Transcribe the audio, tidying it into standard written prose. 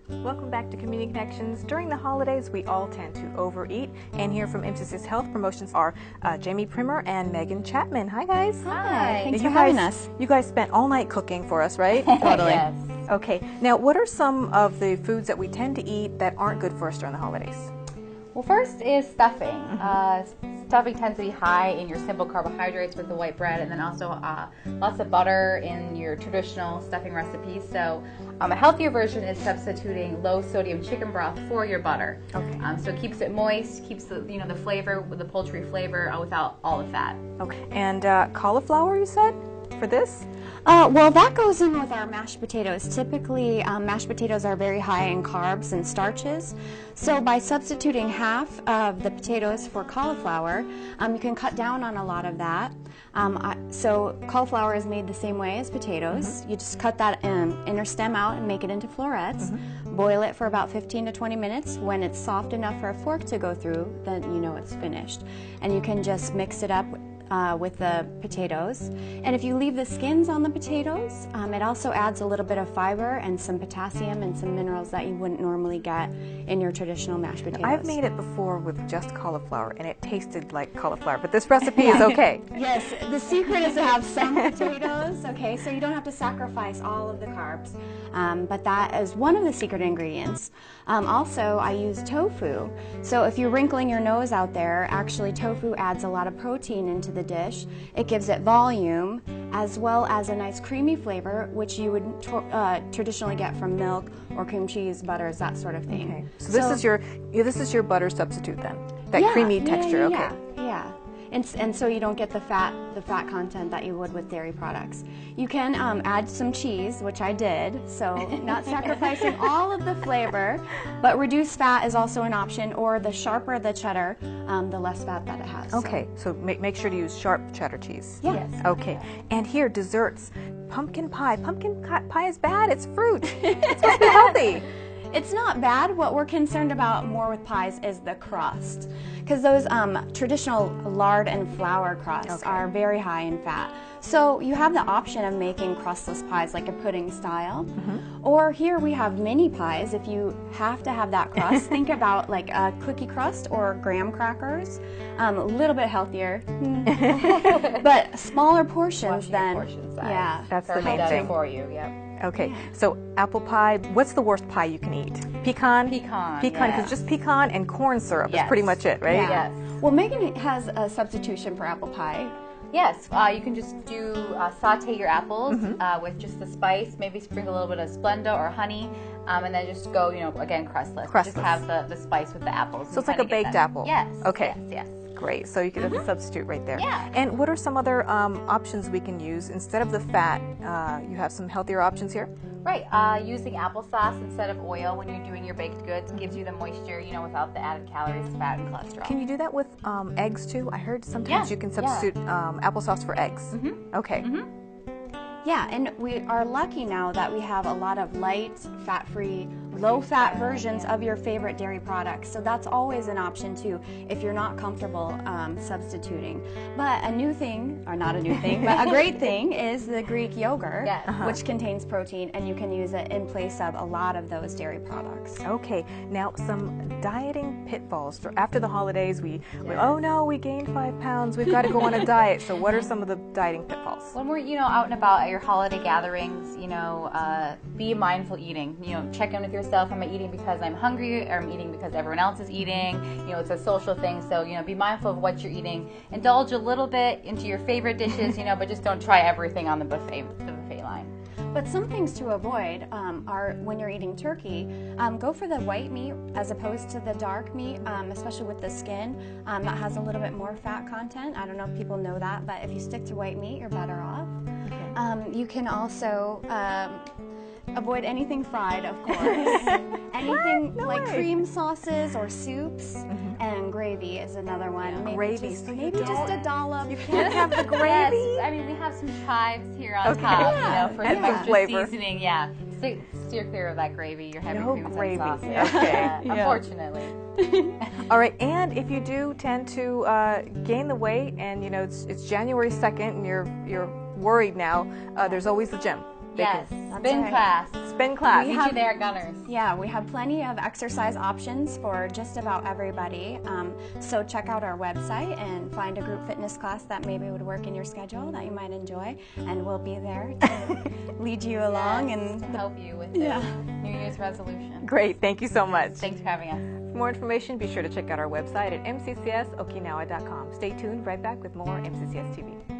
Welcome back to Community Connections. During the holidays, we all tend to overeat, and here from Emphasis Health Promotions are Jami Petersen and Megan Chapman. Hi, guys. Hi. Thanks for having us. You guys spent all night cooking for us, right? Totally. Yes. Okay. Now, what are some of the foods that we tend to eat that aren't good for us during the holidays? Well, first is stuffing. Stuffing tends to be high in your simple carbohydrates with the white bread, and then also lots of butter in your traditional stuffing recipes. So a healthier version is substituting low sodium chicken broth for your butter. Okay. So it keeps it moist, keeps the the flavor, the poultry flavor without all the fat. Okay. And cauliflower, you said, for this? Well, that goes in with our mashed potatoes. Typically, mashed potatoes are very high in carbs and starches. So by substituting half of the potatoes for cauliflower, you can cut down on a lot of that. So cauliflower is made the same way as potatoes. You just cut that inner stem out and make it into florets. Boil it for about 15 to 20 minutes. When it's soft enough for a fork to go through, then you know it's finished. And you can just mix it up with the potatoes. And if you leave the skins on the potatoes, it also adds a little bit of fiber and some potassium and some minerals that you wouldn't normally get in your traditional mashed potatoes. I've made it before with just cauliflower, and it tasted like cauliflower, but this recipe is okay. Yes, the secret is to have some potatoes, okay, so you don't have to sacrifice all of the carbs, but that is one of the secret ingredients. Also, I use tofu. So if you're wrinkling your nose out there, actually tofu adds a lot of protein into the dish. It gives it volume as well as a nice creamy flavor, which you would traditionally get from milk or cream cheese, butters, that sort of thing. Okay. So this is your butter substitute then? That creamy texture, okay. Yeah. And so you don't get the fat content that you would with dairy products. You can add some cheese, which I did, so not sacrificing all of the flavor, but reduced fat is also an option, or the sharper the cheddar, the less fat that it has. Okay, so make sure to use sharp cheddar cheese. Yeah. Yes. Okay, and here, desserts. Pumpkin pie. Pumpkin pie is bad, it's fruit. It's supposed to be healthy. It's not bad. What we're concerned about more with pies is the crust, because those traditional lard and flour crusts are very high in fat. So you have the option of making crustless pies like a pudding style, or here we have mini pies. If you have to have that crust, think about like a cookie crust or graham crackers, a little bit healthier, but smaller portions than, yeah. That's the main thing for you, yep. Okay, so apple pie, what's the worst pie you can eat? Pecan? Pecan, because just pecan and corn syrup is pretty much it, right? Yeah. Yes. Well, Megan has a substitution for apple pie. Yes, you can just do saute your apples with just the spice, maybe sprinkle a little bit of Splenda or honey, and then just go, again, crustless. Just have the spice with the apples. So it's like a baked apple? Yes. Okay. Yes. Great, so you can have a substitute right there. Yeah. And what are some other options we can use? Instead of the fat, you have some healthier options here? Right, using applesauce instead of oil when you're doing your baked goods gives you the moisture, without the added calories, fat, and cholesterol. Can you do that with eggs too? I heard sometimes you can substitute applesauce for eggs. Okay. Yeah, and we are lucky now that we have a lot of light, fat-free, low-fat versions of your favorite dairy products. So that's always an option too if you're not comfortable substituting. But a new thing, or not a new thing, but a great thing is the Greek yogurt, which contains protein, and you can use it in place of a lot of those dairy products. Okay, now some dieting pitfalls. For after the holidays, we oh no, we gained 5 pounds, we've got to go on a diet. So what are some of the dieting pitfalls? When we're, out and about at your holiday gatherings, be mindful eating. Check in with yourself. Am I eating because I'm hungry, or am I eating because everyone else is eating? It's a social thing, so be mindful of what you're eating. Indulge a little bit into your favorite dishes, but just don't try everything on the buffet line. But some things to avoid are when you're eating turkey, go for the white meat as opposed to the dark meat, especially with the skin. That has a little bit more fat content. I don't know if people know that, but if you stick to white meat, you're better off. You can also avoid anything fried, of course. Anything cream sauces or soups, and gravy is another one. Maybe just a dollop. You can't have the gravy? Yes. I mean, we have some chives here on top, for some extra flavor. Seasoning. Yeah. Steer clear of that gravy. You're having No cream and gravy. sauce. Okay. Unfortunately. All right, and if you do tend to gain the weight, and it's January 2nd, and you're worried now, there's always the gym. Yes, spin class. spin class. Meet you there, Gunners. Yeah, we have plenty of exercise options for just about everybody. So check out our website and find a group fitness class that maybe would work in your schedule that you might enjoy, and we'll be there to lead you along and to help you with the New Year's resolution. Great, thank you so much. Thanks for having us. For more information, be sure to check out our website at mccsokinawa.com. Stay tuned, right back with more MCCS TV.